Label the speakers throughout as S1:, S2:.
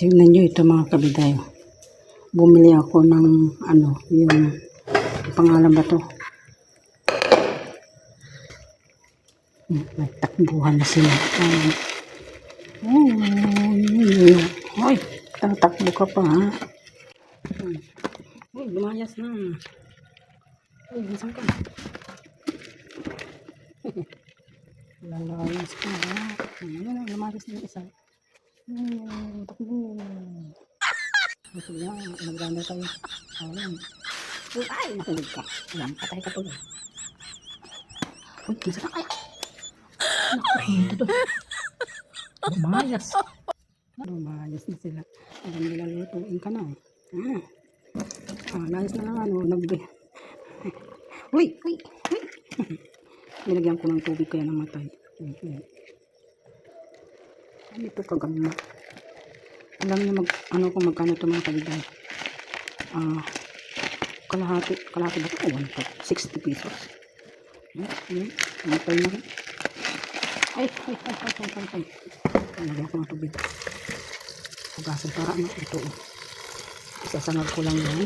S1: Tingnan nyo ito mga kabiday. Bumili ako ng yung pangalan ba to? Nagtakbuhan na sila. Hoy, tatakbo ka pa ha. Hoy, lumayas na. Hoy, saan ka? Lalayas ka ha. Lumayas na isa. Takbo. Gusto niya, nagdanda tayo. Ay, nakulig ka. Ayan, patay ka tuloy. Uy, kinsa na kaya? Naku, ito doon. Lumayas. Lumayas na sila. Alam nila lutuin ka na. Layas na lang Uy, uy, uy. Nilagyan ko ng tubig kaya namatay. Ano ito kagama? Alam niyo kung magkano ito mga kabiday. Kalahati ba ito? 60 pesos. Namatay na rin. Ay. Nilagyan ko ng tubig. Hugasan para ito. Isasangag ko lang yan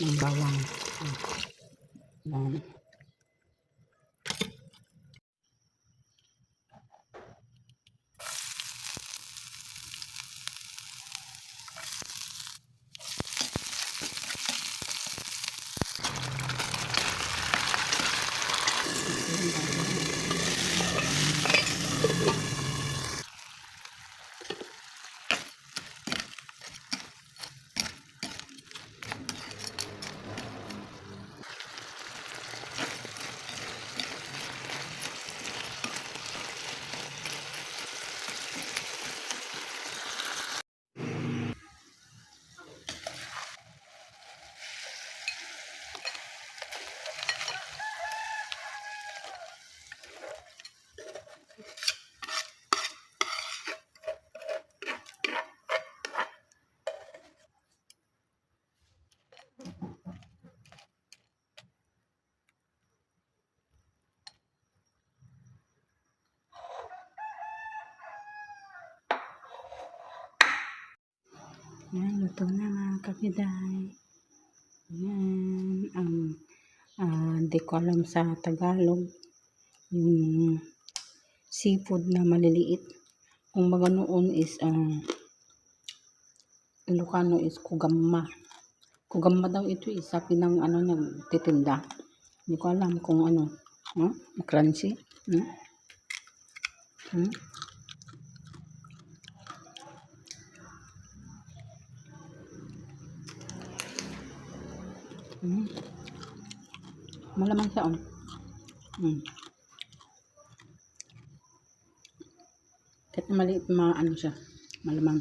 S1: ng bawang. Yan. Yan, luto na mga kabiday. Yan, hindi ko alam sa Tagalog yung seafood na maliliit. Kung baga noon is Ilocano is kugama. Kugama daw ito sabi ng nagtitinda. Hindi ko alam kung crunchy. Malamang siya kahit maliit siya, malamang.